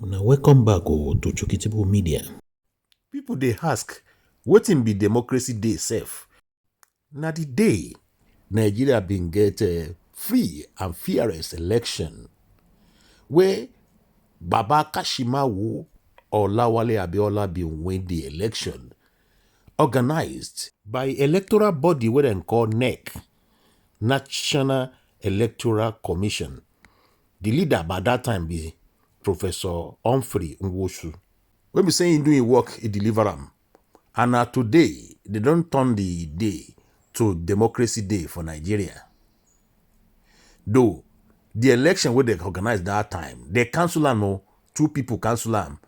Now, welcome back to Chukitibu Media. People they ask, wetin be democracy day sef? Na the day Nigeria been get a free and fairest election where Baba Kashimawo or Lawale Abiola bin win the election, organized by electoral body wey dem call NEC, National Electoral Commission. The leader by that time be Professor Humphrey Nwosu. When we say he do him work, he deliver am. And now today, they don't turn the day to Democracy Day for Nigeria. Though the election where they organized that time, they cancel am, no, two people cancel am,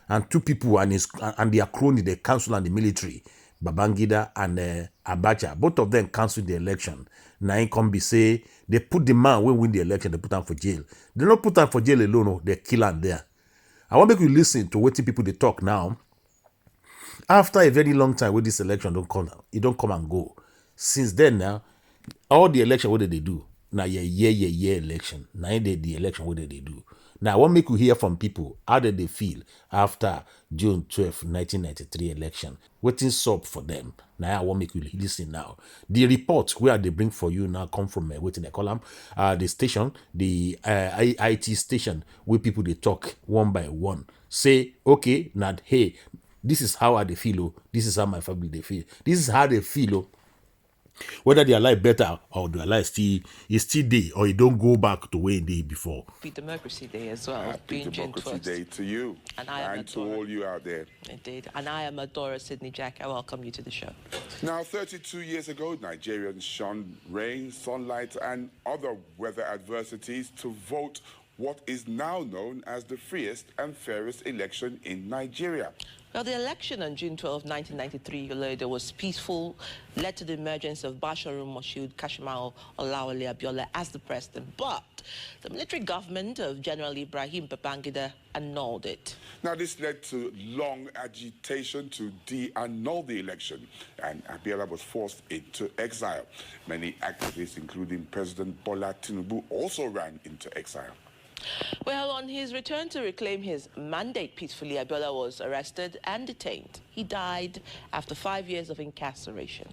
and two people and their crony, they cancel and the military, Babangida and Abacha. Both of them cancelled the election. Now it come be say they put the man when win the election, they put him for jail. They don't put him for jail alone, no, they kill him there. I want to make you listen to what people they talk now. After a very long time, with this election don't come, it don't come and go. Since then now, all the election what did they do? Now year election. Now the election what did they do? Now I want to make you hear from people how did they feel after June 12, 1993 election. What's up for them? Now I want to make you listen now. The report where they bring for you now come from waiting they call them the station, the IT station where people they talk one by one. Say okay, now hey. This is how I they feel. Oh. This is how my family they feel. This is how they feel. Oh. Whether their life better or their life still is still day or it don't go back to where it did before. Happy Democracy Day as well. Happy Democracy Day to you and to all you out there. Indeed. And I am Adora Sydney Jack. I welcome you to the show. Now, 32 years ago, Nigerians shunned rain, sunlight, and other weather adversities to vote what is now known as the freest and fairest election in Nigeria. Well, the election on June 12, 1993, was peaceful, led to the emergence of Basharu Moshood Kashimawo Olawale Abiola as the president. But the military government of General Ibrahim Babangida annulled it. Now, this led to long agitation to de-annul the election, and Abiola was forced into exile. Many activists, including President Bola Tinubu, also ran into exile. Well, on his return to reclaim his mandate peacefully, Abiola was arrested and detained. He died after 5 years of incarceration.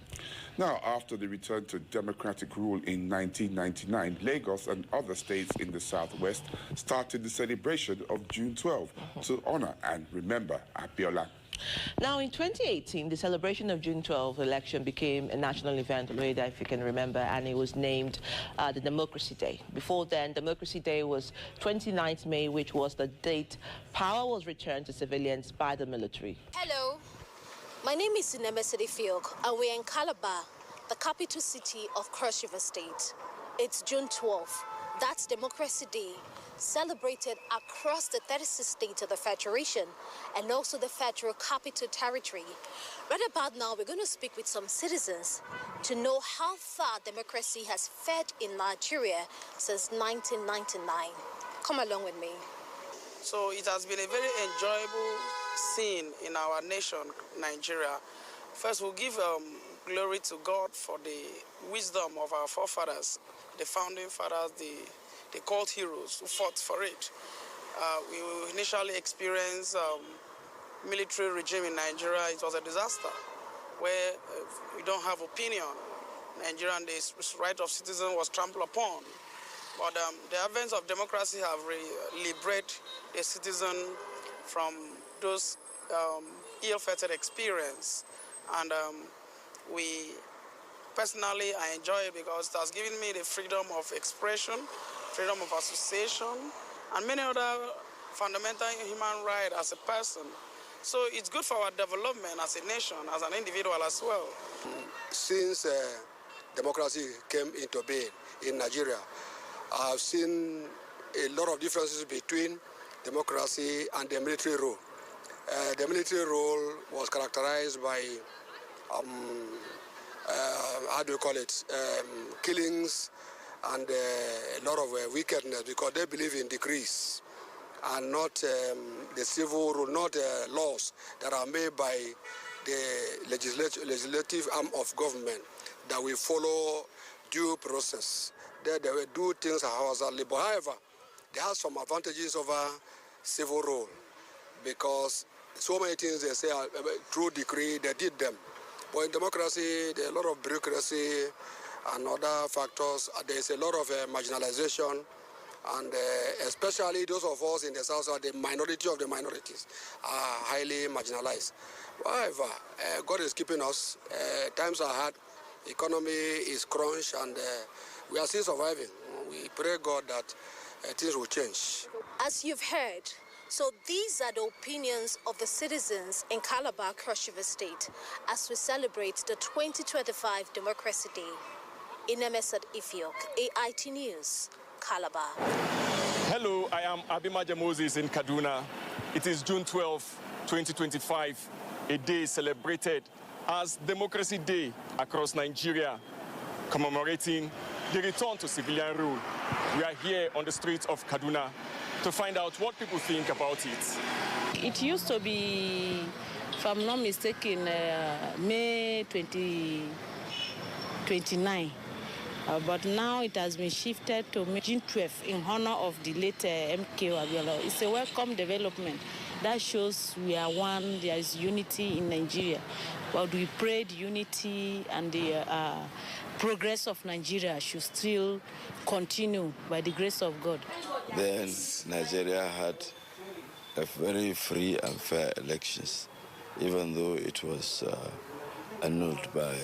Now, after the return to democratic rule in 1999, Lagos and other states in the southwest started the celebration of June 12 to honor and remember Abiola. Now, in 2018, the celebration of June 12 election became a national event, if you can remember, and it was named the Democracy Day. Before then, Democracy Day was 29th May, which was the date power was returned to civilians by the military. Hello, my name is Sineme Sidifiok, and we're in Calabar, the capital city of Cross River State. It's June 12th. That's Democracy Day, celebrated across the 36 states of the Federation and also the Federal Capital Territory. Right about now, we're going to speak with some citizens to know how far democracy has fared in Nigeria since 1999. Come along with me. So it has been a very enjoyable scene in our nation, Nigeria. First, we'll give glory to God for the wisdom of our forefathers, the founding fathers, the cult heroes who fought for it. We initially experienced military regime in Nigeria. It was a disaster where we don't have opinion. Nigeria and the right of citizens was trampled upon. But the advent of democracy have liberated the citizen from those ill-fated experience. And personally, I enjoy it because it has given me the freedom of expression, freedom of association, and many other fundamental human rights as a person. So it's good for our development as a nation, as an individual as well. Since democracy came into being in Nigeria, I've seen a lot of differences between democracy and the military rule. The military rule was characterized by killings and a lot of wickedness because they believe in decrees and not the civil rule, not laws that are made by the legislative arm of government that will follow due process. They will do things haphazardly. But however, they have some advantages over civil rule, because so many things they say through decree, they did them. But in democracy, there are a lot of bureaucracy and other factors. There's a lot of marginalization, and especially those of us in the South, the minority of the minorities are highly marginalized. However, God is keeping us. Times are hard, economy is crunched, and we are still surviving. We pray God that things will change. As you've heard, so these are the opinions of the citizens in Calabar, Cross River State, as we celebrate the 2025 Democracy Day. Inemesad Ifiok, AIT News, Calabar. Hello, I am Abimaja Moses in Kaduna. It is June 12, 2025, a day celebrated as Democracy Day across Nigeria, commemorating the return to civilian rule. We are here on the streets of Kaduna to find out what people think about it. It used to be, if I'm not mistaken, May 2029. But now it has been shifted to June 12 in honor of the late MKO Abiola. It's a welcome development. That shows we are one, there is unity in Nigeria. But we pray the unity and the progress of Nigeria should still continue by the grace of God. Then Nigeria had a very free and fair elections, even though it was annulled by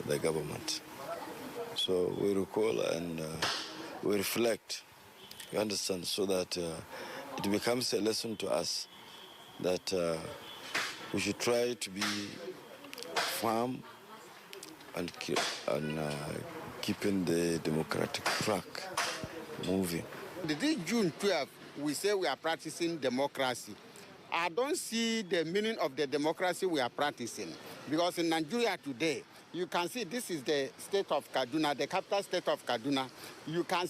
the government. So we recall and we reflect, you understand, so that it becomes a lesson to us that we should try to be firm and keeping the democratic track moving. The day June 12, we say we are practicing democracy. I don't see the meaning of the democracy we are practicing, because in Nigeria today, you can see this is the state of Kaduna, the capital state of Kaduna. You can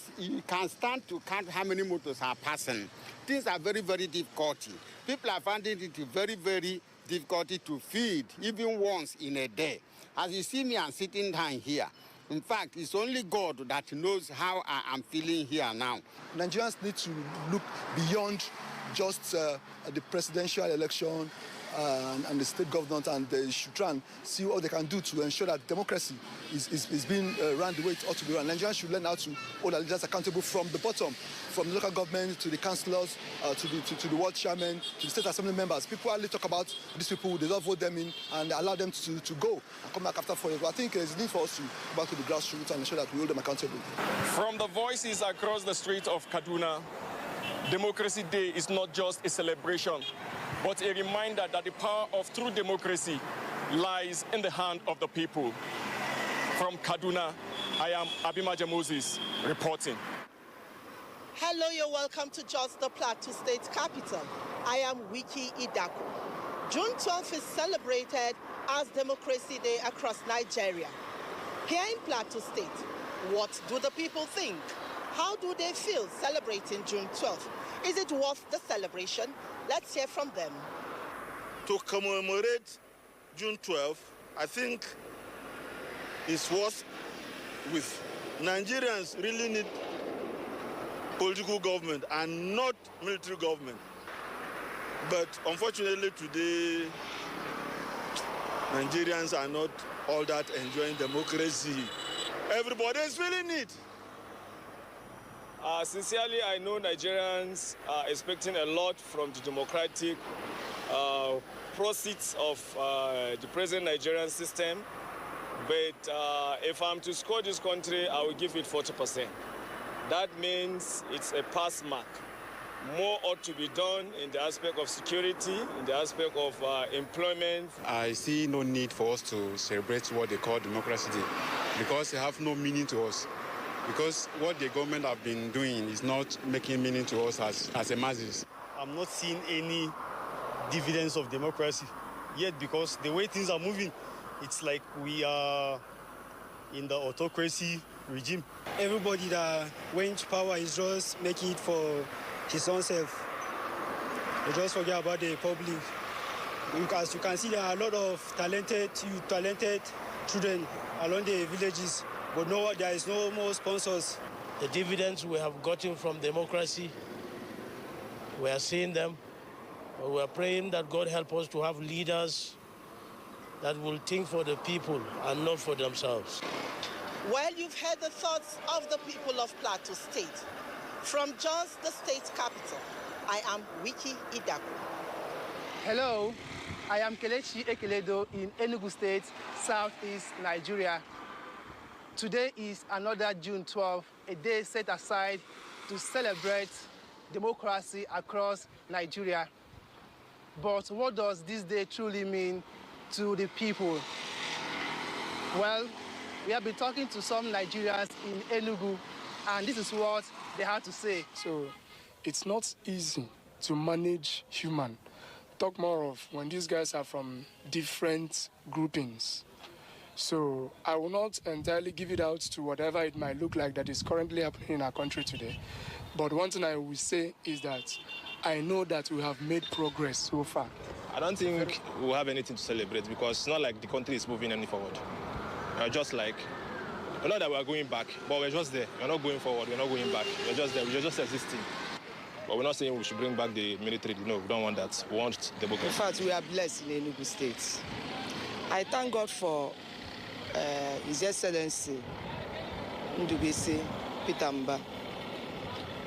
stand to count how many motors are passing. Things are very, very difficult. People are finding it very, very difficult to feed, even once in a day. As you see me, I'm sitting down here. In fact, it's only God that knows how I am feeling here now. Nigerians need to look beyond just the presidential election and the state government, and they should try and see what they can do to ensure that democracy is being run the way it ought to be run. Nigerians should learn how to hold their leaders accountable from the bottom, from the local government to the councillors, to the ward chairman, to the state assembly members. People only talk about these people, they don't vote them in and allow them to go and come back after 4 years. But I think there's a need for us to go back to the grassroots and ensure that we hold them accountable. From the voices across the streets of Kaduna, Democracy Day is not just a celebration, but a reminder that the power of true democracy lies in the hand of the people. From Kaduna, I am Abimaja Moses reporting. Hello, you're welcome to Jos, the Plateau State capital. I am Wiki Idako. June 12th is celebrated as Democracy Day across Nigeria. Here in Plateau State, what do the people think? How do they feel celebrating June 12th? Is it worth the celebration? Let's hear from them. To commemorate June 12th, I think it's worth with. Nigerians really need political government and not military government. But unfortunately today, Nigerians are not all that enjoying democracy. Everybody is feeling it. Sincerely, I know Nigerians are expecting a lot from the democratic proceeds of the present Nigerian system. But if I'm to score this country, I will give it 40%. That means it's a pass mark. More ought to be done in the aspect of security, in the aspect of employment. I see no need for us to celebrate what they call Democracy Day, because they have no meaning to us. Because what the government have been doing is not making meaning to us as a masses. I'm not seeing any dividends of democracy yet, because the way things are moving, it's like we are in the autocracy regime. Everybody that went to power is just making it for his own self. They just forget about the public. As you can see, there are a lot of talented children along the villages. But no, there is no more sponsors. The dividends we have gotten from democracy We are seeing them. We are praying that God help us to have leaders that will think for the people and not for themselves. Well, you've heard the thoughts of the people of Plateau State. From Jos, the state capital, I am Wiki Idaku. Hello, I am Kelechi Ekeledo in Enugu State, southeast Nigeria. Today is another June 12, a day set aside to celebrate democracy across Nigeria. But what does this day truly mean to the people? Well, we have been talking to some Nigerians in Enugu, and this is what they had to say. So it's not easy to manage human. Talk more of when these guys are from different groupings. So I will not entirely give it out to whatever it might look like that is currently happening in our country today. But one thing I will say is that I know that we have made progress so far. I don't think we'll have anything to celebrate because it's not like the country is moving any forward. Just like, not that we're going back, but we're just there. We're not going forward, we're not going back. We're just there, we're just existing. But we're not saying we should bring back the military. No, we don't want that. We want democracy. In fact, we are blessed in Enugu State. I thank God for His Excellency Ndubisi Peter Mba.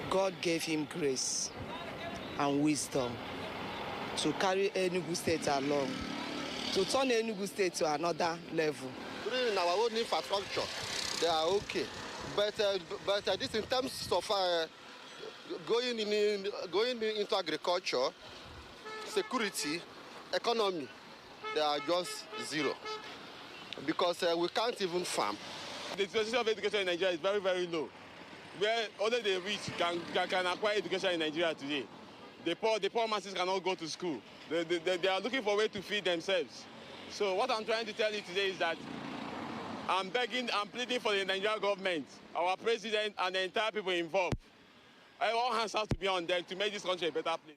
God gave him grace and wisdom to carry Enugu State along, to turn Enugu State to another level. In our own infrastructure, they are okay. But this in terms of going into agriculture, security, economy, they are just zero. Because we can't even farm. The situation of education in Nigeria is very, very low. Where only the rich can acquire education in Nigeria today. The poor masses cannot go to school. They are looking for a way to feed themselves. So what I'm trying to tell you today is that I'm pleading for the Nigerian government, our president, and the entire people involved. All hands have to be on them to make this country a better place.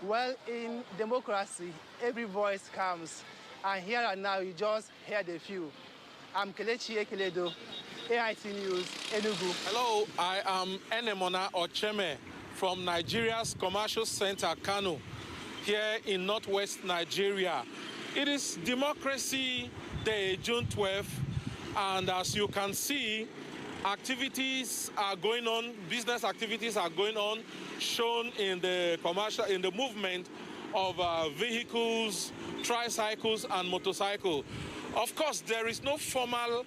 Well, in democracy, every voice counts. And here and now, you just heard a few. I'm Kelechi Ekeledo, AIT News, Enugu. Hello, I am Enemona Ocheme from Nigeria's Commercial Center, Kano, here in northwest Nigeria. It is Democracy Day, June 12th, and as you can see, activities are going on, business activities are going on, shown in the movement of vehicles, tricycles, and motorcycles. Of course, there is no formal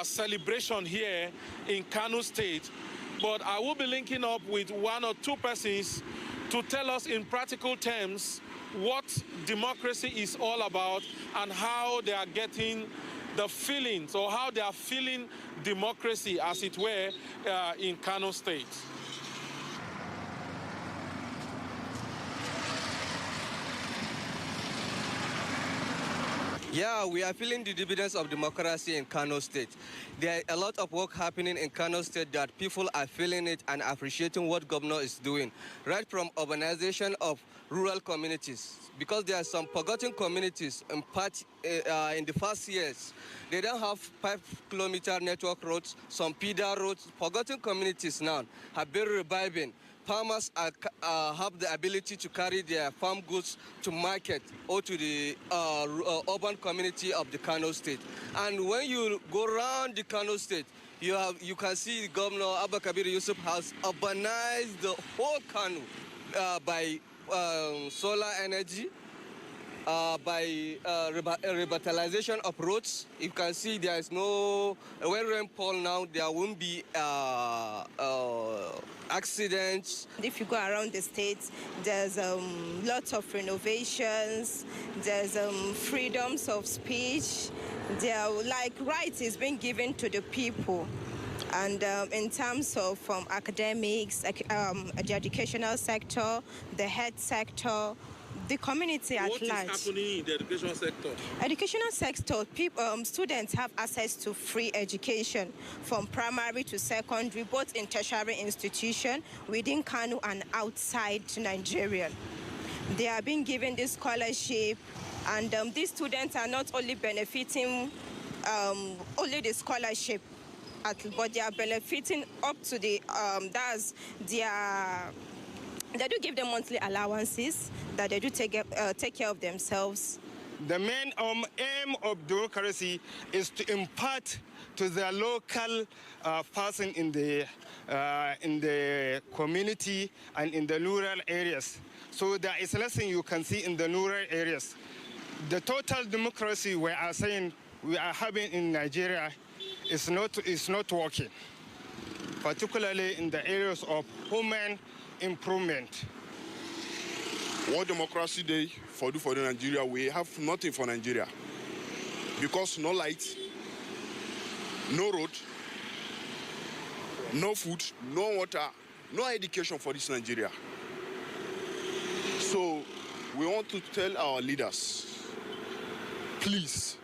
celebration here in Kano State, but I will be linking up with one or two persons to tell us in practical terms what democracy is all about and how they are getting the feelings or how they are feeling democracy, as it were, in Kano State. Yeah, we are feeling the dividends of democracy in Kano State. There are a lot of work happening in Kano State that people are feeling it and appreciating what governor is doing, right from urbanization of rural communities. Because there are some forgotten communities in the past years. They don't have 5-kilometer network roads, some feeder roads. Forgotten communities now have been reviving. Farmers have the ability to carry their farm goods to market or to the urban community of the Kano State. And when you go around the Kano State, you can see Governor Abba Kabir Yusuf has urbanized the whole Kano by solar energy, by revitalization of roads. You can see there is no, when rainfall now, there won't be accidents. If you go around the state, there's lots of renovations, there's freedoms of speech, there like rights is being given to the people. And in terms of academics, the educational sector, the health sector, the community at large. What is happening in the education sector? Educational sector, students have access to free education from primary to secondary, both in tertiary institutions within Kano and outside Nigeria. They are being given this scholarship, and these students are not only benefiting only the scholarship, but they are benefiting up to the that's their They do give them monthly allowances, that they do take care of themselves. The main aim of democracy is to impart to the local person in the community and in the rural areas. So there is lesson you can see in the rural areas. The total democracy we are saying we are having in Nigeria is not working, particularly in the areas of human improvement. What democracy day for Nigeria, we have nothing for Nigeria. Because no light, no road, no food, no water, no education for this Nigeria. So we want to tell our leaders, please,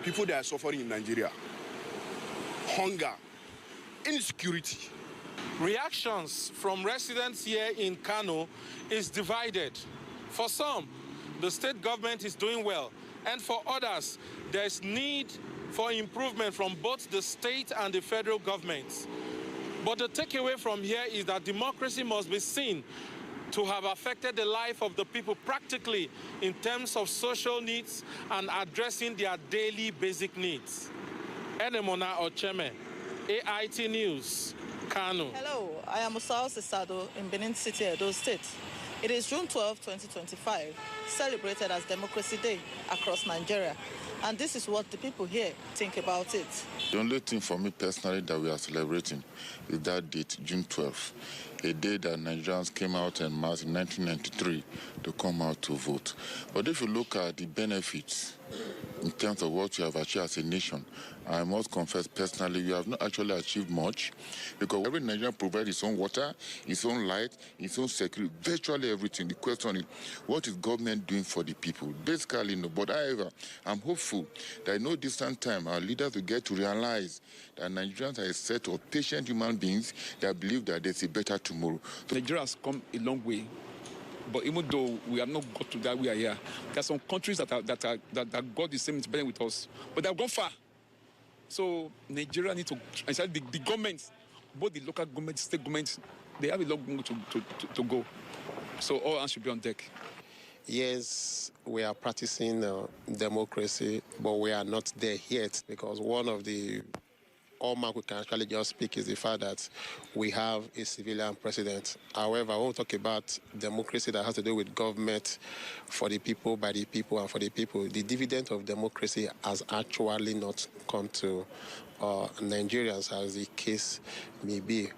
people that are suffering in Nigeria, hunger, insecurity. Reactions from residents here in Kano is divided. For some, the state government is doing well, and for others, there's need for improvement from both the state and the federal governments. But the takeaway from here is that democracy must be seen to have affected the life of the people practically in terms of social needs and addressing their daily basic needs. Enemona Ocheme, AIT News, Kano. Hello, I am Musao Sisado in Benin City, Edo State. It is June 12, 2025, celebrated as Democracy Day across Nigeria. And this is what the people here think about it. The only thing for me personally that we are celebrating is that date, June 12th, a day that Nigerians came out en masse in 1993 to come out to vote. But if you look at the benefits in terms of what we have achieved as a nation, I must confess personally, we have not actually achieved much, because every Nigerian provides its own water, its own light, its own security, virtually everything. The question is, what is government doing for the people? Basically, no. But however, I'm hopeful that in no distant time, our leaders will get to realize that Nigerians are a set of patient human beings that believe that there's a better tomorrow. Nigeria has come a long way. But even though we have not got to that we are here, there are some countries that got the same experience with us, but they have gone far. So Nigeria needs to, the governments, both the local governments, state governments, they have a long way to go. So all hands should be on deck. Yes, we are practicing democracy, but we are not there yet, because one of the hallmark we can actually just speak is the fact that we have a civilian president. However, when we talk about democracy that has to do with government for the people, by the people, and for the people, the dividend of democracy has actually not come to Nigerians, as the case may be,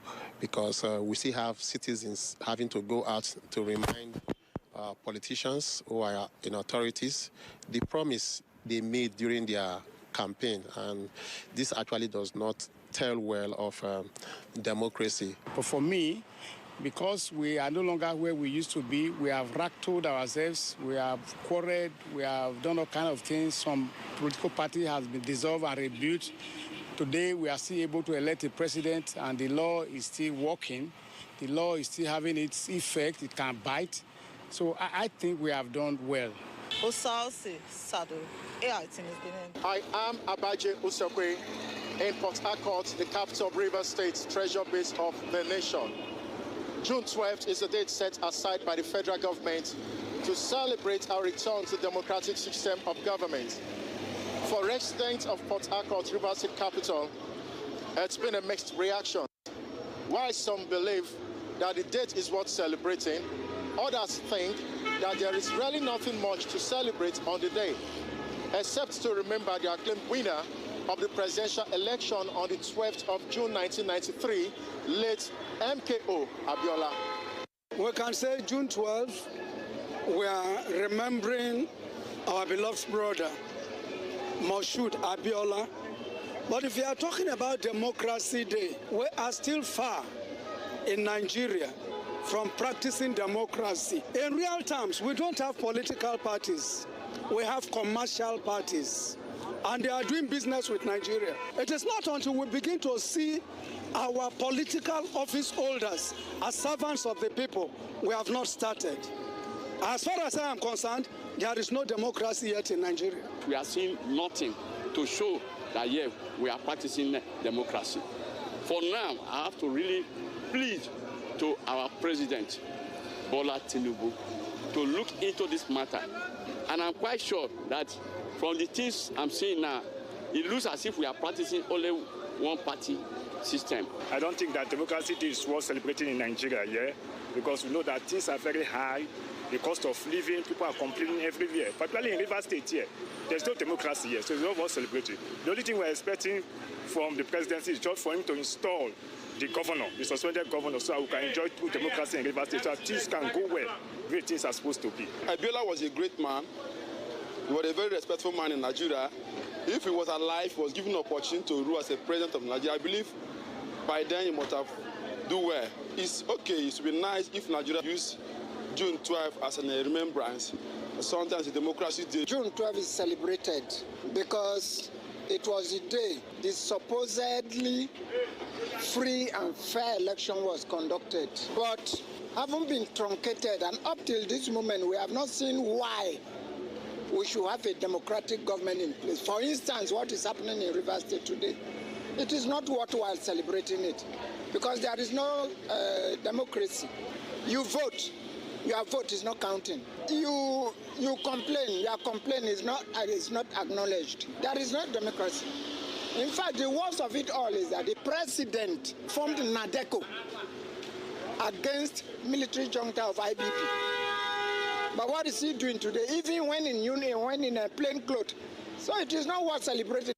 because we still have citizens having to go out to remind politicians who are in authorities the promise they made during their campaign, and this actually does not tell well of democracy. But for me, because we are no longer where we used to be, we have rat-toed ourselves, we have quarreled, we have done all kinds of things. Some political party has been dissolved and rebuilt. Today, we are still able to elect a president, and the law is still working. The law is still having its effect. It can bite. So I think we have done well. Osausi Sado, AIT News Benin. I am Abaje Usokwe in Port Harcourt, the capital of Rivers State, treasure base of the nation. June 12th is the date set aside by the federal government to celebrate our return to the democratic system of government. For residents of Port Harcourt, Rivers State capital, it's been a mixed reaction. While some believe that the date is worth celebrating, others think that there is really nothing much to celebrate on the day, except to remember the acclaimed winner of the presidential election on the 12th of June 1993, late MKO Abiola. We can say June 12th, we are remembering our beloved brother, Moshood Abiola. But if you are talking about Democracy Day, we are still far in Nigeria from practicing democracy. In real terms, we don't have political parties. We have commercial parties, and they are doing business with Nigeria. It is not until we begin to see our political office holders as servants of the people, we have not started. As far as I am concerned, there is no democracy yet in Nigeria. We are seeing nothing to show that, yeah, we are practicing democracy. For now, I have to really plead to our president Bola Tinubu to look into this matter. And I'm quite sure that from the things I'm seeing now, it looks as if we are practicing only one-party system. I don't think that democracy is worth celebrating in Nigeria, yeah? Because we know that things are very high. The cost of living, people are complaining everywhere, particularly in Rivers State here. There's no democracy here, so it's not worth celebrating. The only thing we're expecting from the presidency is just for him to install the governor, the suspended governor, so we can enjoy true democracy in Rivers State, so that things can go well, great things are supposed to be. Abiola was a great man. He was a very respectful man in Nigeria. If he was alive, he was given an opportunity to rule as a president of Nigeria, I believe by then he must have done well. It's okay, it would be nice if Nigeria used June 12 as a remembrance. Sometimes the democracy day. June 12 is celebrated because it was the day the supposedly free and fair election was conducted. But having been truncated, and up till this moment, we have not seen why we should have a democratic government in place. For instance, what is happening in Rivers State today, it is not worthwhile celebrating it because there is no democracy. You vote. Your vote is not counting. You complain. Your complaint is not acknowledged. There is no democracy. In fact, the worst of it all is that the president formed NADECO against military junta of IBP. But what is he doing today? Even when in union, when in a plain clothes. So it is not worth celebrating.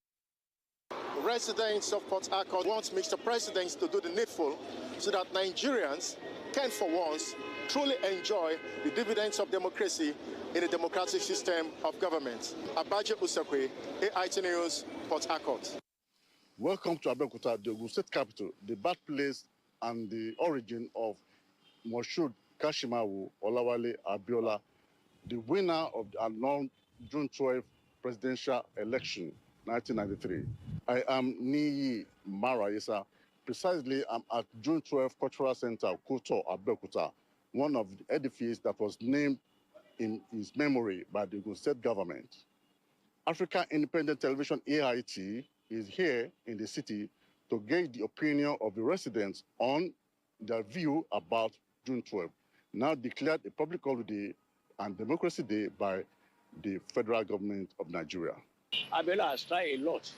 Residents of Port Harcourt want Mr. President to do the needful so that Nigerians can, for once, truly enjoy the dividends of democracy in a democratic system of government. Abaje Usakwe, AIT News, Port Harcourt. Welcome to Abeokuta, the Ogun State capital, the birthplace and the origin of Moshood Kashimawo Olawale Abiola, the winner of the unknown June 12 presidential election, 1993. I am Niyi Marayesa. Precisely, I'm at June 12 Cultural Center, Koto, Abeokuta, one of the edifices that was named in his memory by the Ogun State government. African Independent Television, AIT, is here in the city to gauge the opinion of the residents on their view about June 12, now declared a public holiday and Democracy Day by the federal government of Nigeria. Abiola has tried a lot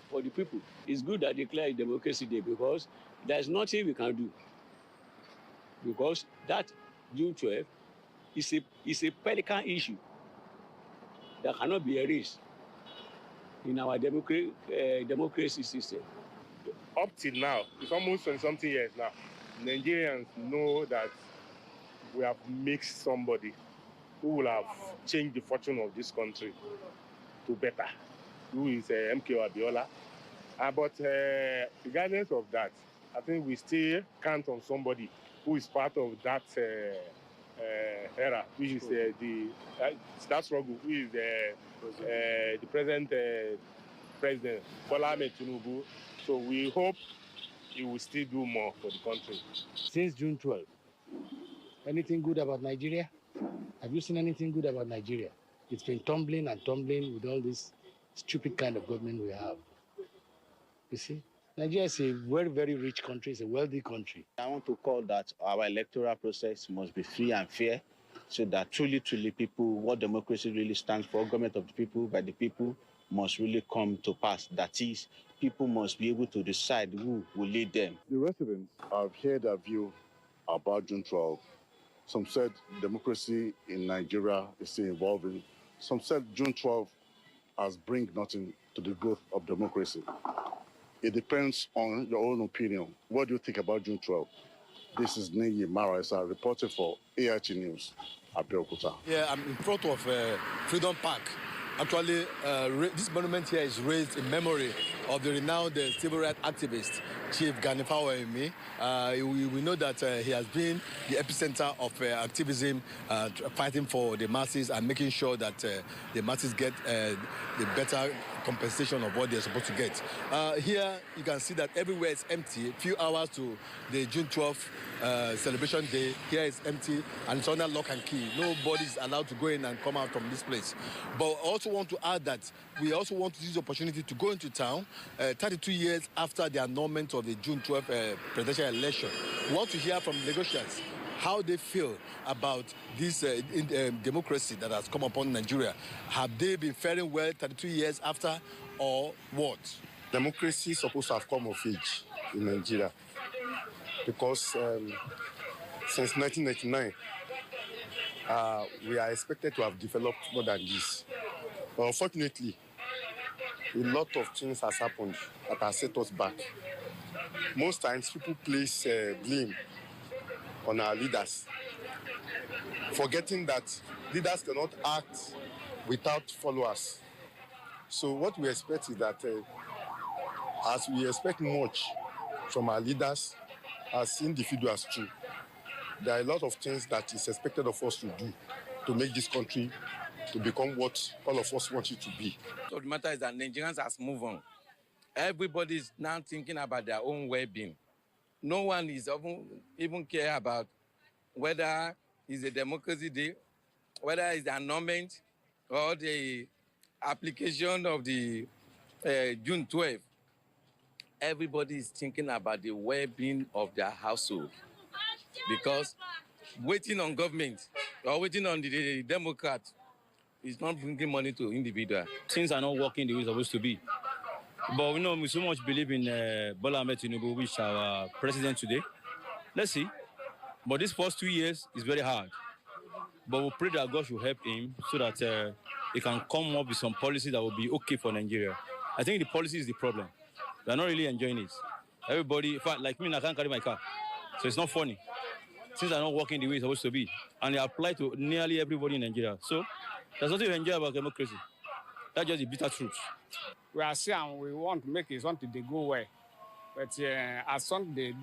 for the people. It's good that they declare a Democracy Day because there's nothing we can do. Because that June 12 is a political issue that cannot be erased in our democracy system. Up till now, it's almost 20-something years now, Nigerians know that we have mixed somebody who will have changed the fortune of this country to better, who is MK Abiola. But regardless of that, I think we still count on somebody who is part of that era, which is that struggle, who is the present president, Bola Tinubu. So we hope he will still do more for the country. Since June 12, anything good about Nigeria? Have you seen anything good about Nigeria? It's been tumbling and tumbling with all this stupid kind of government we have. You see? Nigeria is a very, very rich country. It's a wealthy country. I want to call that our electoral process must be free and fair so that truly people, what democracy really stands for, government of the people, by the people, must really come to pass. That is, people must be able to decide who will lead them. The residents have heard their view about June 12. Some said democracy in Nigeria is still evolving. Some said June 12 has bring nothing to the growth of democracy. It depends on your own opinion. What do you think about June 12? This is Niyi Marayesa reporting for AIT News, Abeokuta. Yeah, I'm in front of Freedom Park. Actually, this monument here is raised in memory of the renowned civil rights activist, Chief Gani Fawehinmi. We know that he has been the epicenter of activism, fighting for the masses and making sure that the masses get the better compensation of what they're supposed to get. Here, you can see that everywhere is empty. A few hours to the June 12th celebration day, here is empty and it's under lock and key. Nobody is allowed to go in and come out from this place. But I also want to add that we also want to use the opportunity to go into town 32 years after the annulment of the June 12th presidential election. We want to hear from Lagosians how they feel about this democracy that has come upon Nigeria. Have they been faring well 32 years after, or what? Democracy is supposed to have come of age in Nigeria because since 1999, we are expected to have developed more than this. But unfortunately, a lot of things has happened that has set us back. Most times, people place blame on our leaders, forgetting that leaders cannot act without followers. So what we expect is that as we expect much from our leaders, as individuals too, there are a lot of things that is expected of us to do to make this country to become what all of us want it to be. So the matter is that Nigerians has moved on. Everybody is now thinking about their own well-being. No one is even care about whether it's a democracy day, whether it's the annulment or the application of the June 12th. Everybody is thinking about the well-being of their household, because waiting on government or waiting on the Democrat is not bringing money to individual. Things are not working the way it's supposed to be. But we know we so much believe in Bola Ahmed Tinubu, which is our president today. Let's see. But these first 2 years is very hard. But we pray that God should help him so that he can come up with some policy that will be okay for Nigeria. I think the policy is the problem. They're not really enjoying it. Everybody, in fact, like me, I can't carry my car. So it's not funny. Things are not working the way it's supposed to be. And they apply to nearly everybody in Nigeria. So there's nothing to enjoy about democracy. That's just the bitter truth. We are saying we want to make it something they go well. But as something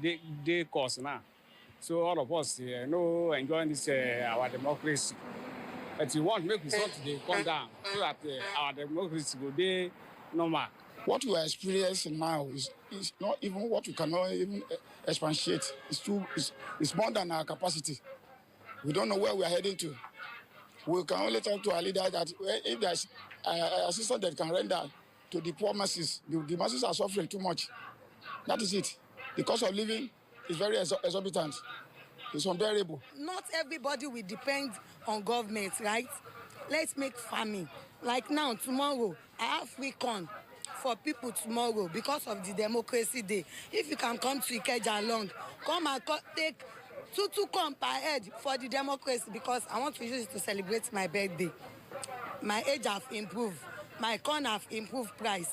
they cause now. So all of us no enjoying this our democracy. But we want to make it something they come down so that our democracy will be normal. What we are experiencing now is not even what we cannot even expatiate. It's more than our capacity. We don't know where we are heading to. We can only talk to our leader that if there's assistance that can render to the poor masses, the masses are suffering too much. That is it. The cost of living is very exorbitant. It's unbearable. Not everybody will depend on government, right? Let's make farming. Like now, tomorrow, I have free corn for people tomorrow because of the democracy day. If you can come to Ikeja along, come and take two corn per head for the democracy, because I want to use it to celebrate my birthday. My age have improved. My corn have improved price.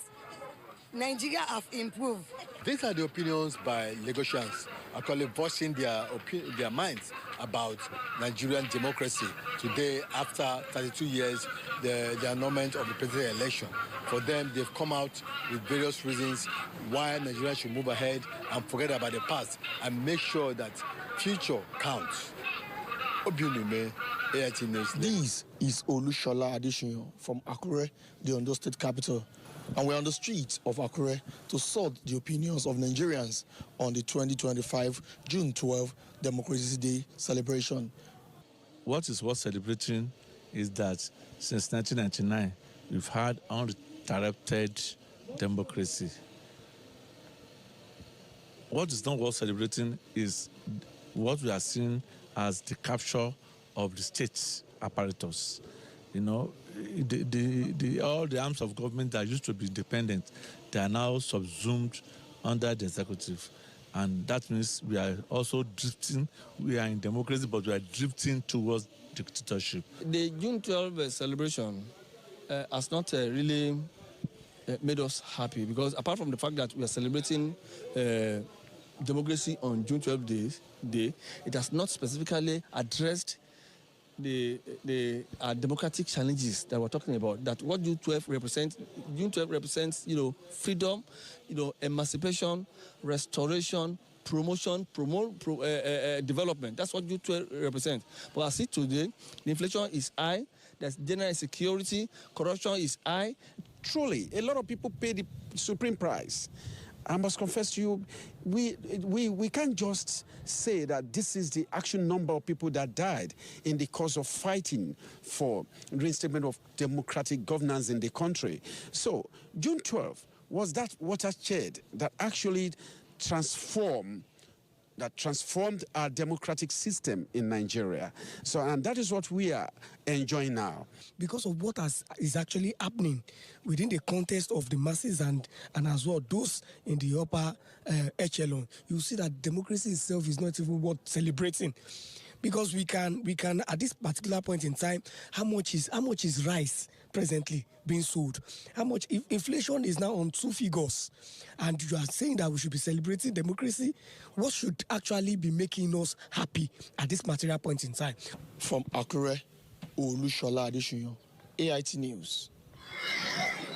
Nigeria have improved. These are the opinions by Lagosians actually voicing their minds about Nigerian democracy today after 32 years, the annulment of the presidential election. For them, they've come out with various reasons why Nigeria should move ahead and forget about the past and make sure that future counts. This is Olushola Adesina from Akure, the Ondo State capital. And we're on the streets of Akure to sort the opinions of Nigerians on the 2025 June 12 Democracy Day celebration. What is worth celebrating is that since 1999, we've had uninterrupted democracy. What is not worth celebrating is what we are seeing as the capture of the state apparatus. You know, all the arms of government that used to be independent, they are now subsumed under the executive. And that means we are also drifting. We are in democracy, but we are drifting towards dictatorship. The June 12 celebration has not really made us happy, because apart from the fact that we are celebrating democracy on June 12 day, it has not specifically addressed the democratic challenges that we're talking about. That what June 12 represents, freedom, emancipation, restoration, promotion, development. That's what June 12 represents. But I see today, the inflation is high, there's general insecurity, corruption is high. Truly, a lot of people pay the supreme price. I must confess to you, we can't just say that this is the actual number of people that died in the course of fighting for reinstatement of democratic governance in the country. So June 12 was that watershed that actually transformed that transformed our democratic system in Nigeria. So, and that is what we are enjoying now. Because of what is actually happening within the context of the masses and as well those in the upper echelon, you see that democracy itself is not even worth celebrating. Because we can at this particular point in time, how much is rice presently being sold? How much if inflation is now on 2 figures, and you are saying that we should be celebrating democracy? What should actually be making us happy at this material point in time? From Akure, Olushola Adeshinyo, AIT News.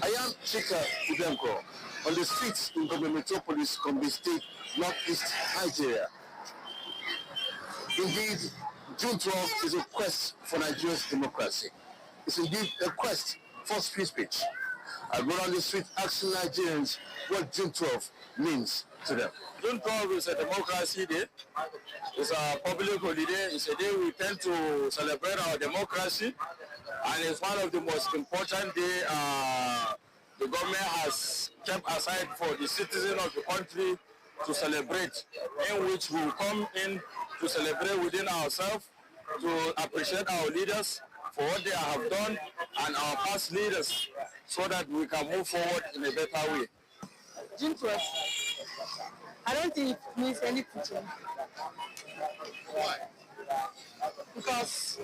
I am Chika Udemko on the streets in Gombe Metropolis, Gombe State, Northeast Nigeria. Indeed, June 12th is a quest for Nigeria's democracy. It's indeed a quest for free speech. I go on the street asking Nigerians what June 12th means to them. June 12th is a democracy day. It's a public holiday. It's a day we tend to celebrate our democracy. And it's one of the most important days the government has kept aside for the citizens of the country to celebrate, in which we will come in to celebrate within ourselves, to appreciate our leaders for what they have done and our past leaders, so that we can move forward in a better way. June 12th, I don't think it means anything to me. Why? Because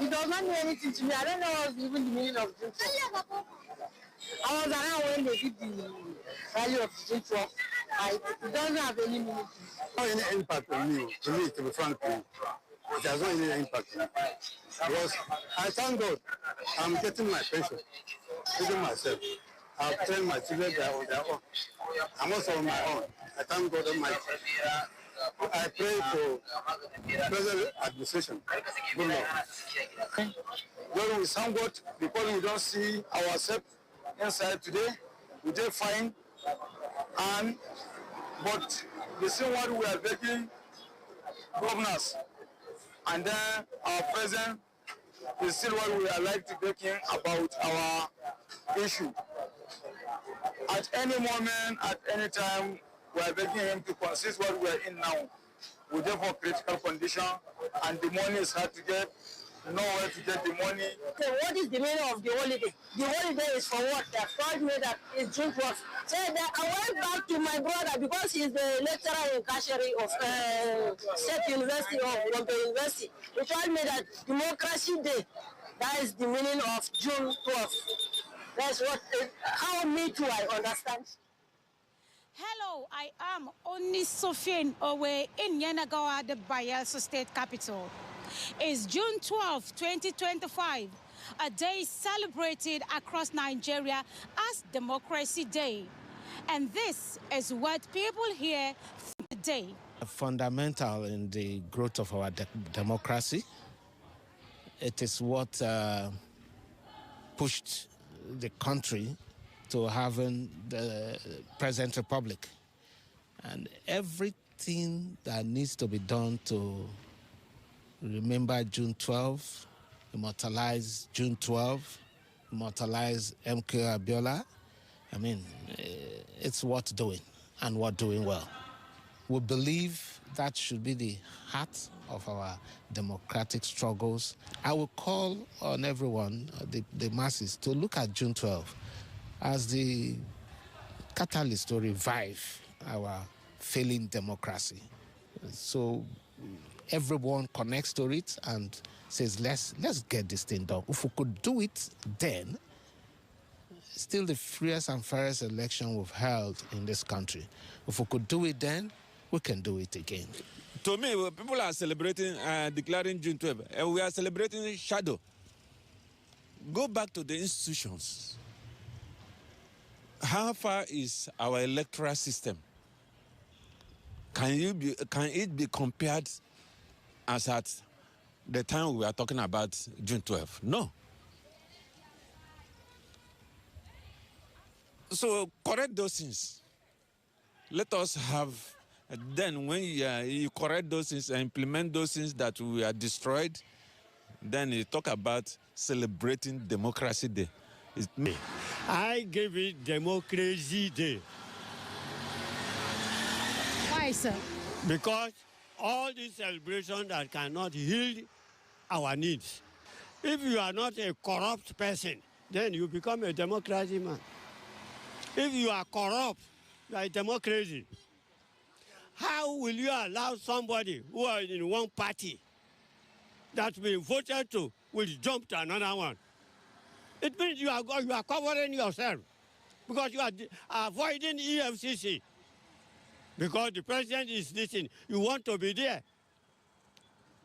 it does not mean anything to me. I don't know what's even the meaning of June 12th. I was around when they did the value of June 12th. It doesn't have any meaning to me. Not any impact on me, to be frank with you. It has not any impact on me. Because I thank God I'm getting my pension, feeding myself. I've trained my children, they are on their own. I'm also on my own. I thank God Almighty. I pray for present administration. Good Lord. God will somewhat, because we don't see ourselves inside today, we just fine. But the same what we are begging governors, and then our president is still what we are like to begging about our issue. At any moment, at any time, we are begging him to consist what we are in now. We therefore critical condition, and the money is hard to get. Nowhere to get the money. So what is the meaning of the holiday? The holiday is for what? They have told me that it's June 12th. So that I went back to my brother because he's the lecturer in Kashari of State University of Gombe University. He told me that Democracy Day, that is the meaning of June 12th. That's what, how me too I understand. Hello, I am Onisofin Owe in Yanagawa, the Bayelsa State capital. It's June 12, 2025, a day celebrated across Nigeria as Democracy Day. And this is what people here think today. Fundamental in the growth of our democracy. It is what pushed the country to having the present republic. And everything that needs to be done to remember June 12, immortalize June 12, immortalize MK Abiola. I mean, it's worth doing, and worth doing well. We believe that should be the heart of our democratic struggles. I will call on everyone, the masses, to look at June 12 as the catalyst to revive our failing democracy. So everyone connects to it and says, let's get this thing done. If we could do it then, still the freest and fairest election we've held in this country. If we could do it then, we can do it again. To me, people are celebrating, declaring June 12, and we are celebrating shadow. Go back to the institutions. How far is our electoral system? Can it be compared as at the time we are talking about June 12? No. So correct those things. Let us have, then when you correct those things and implement those things that we are destroyed, then you talk about celebrating Democracy Day. I give it Democracy Day Why, sir? Because all these celebrations that cannot heal our needs. If you are not a corrupt person, then you become a democracy man. If you are corrupt, you are a democracy. How will you allow somebody who is in one party that's been voted to will jump to another one? It means you are covering yourself because you are avoiding EFCC. Because the president is listening, you want to be there.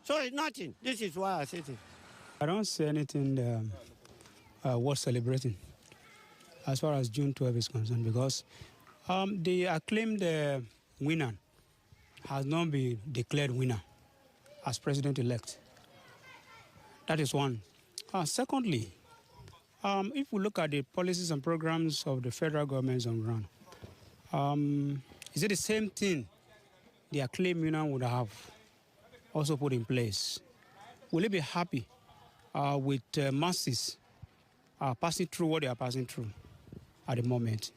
So it's nothing. This is why I said it. I don't see anything worth celebrating as far as June 12 is concerned because the acclaimed winner has not been declared winner as president-elect. That is one. Secondly, if we look at the policies and programs of the federal government on ground, is it the same thing the acclaimed winner would have also put in place? Will it be happy with masses passing through what they are passing through at the moment?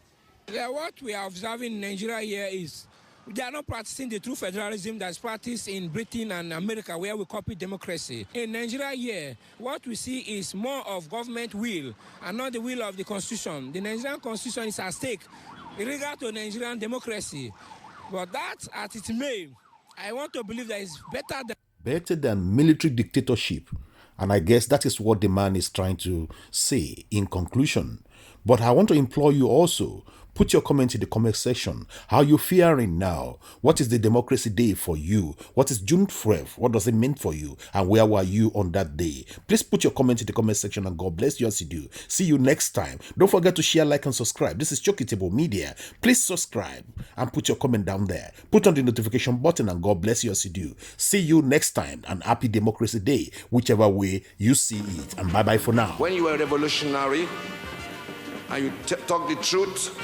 What we are observing in Nigeria here is they are not practicing the true federalism that's practiced in Britain and America, where we copy democracy. In Nigeria here, what we see is more of government will and not the will of the constitution. The Nigerian constitution is at stake in regard to Nigerian democracy. But that, as it may, I want to believe that it's better than military dictatorship. And I guess that is what the man is trying to say in conclusion. But I want to implore you also, put your comment in the comment section. How you faring now? What is the Democracy Day for you? What is June 12th? What does it mean for you? And where were you on that day? Please put your comment in the comment section and God bless you as you do. See you next time. Don't forget to share, like, and subscribe. This is Chokitable Media. Please subscribe and put your comment down there. Put on the notification button and God bless you as you do. See you next time and happy Democracy Day, whichever way you see it. And bye-bye for now. When you are revolutionary and you talk the truth,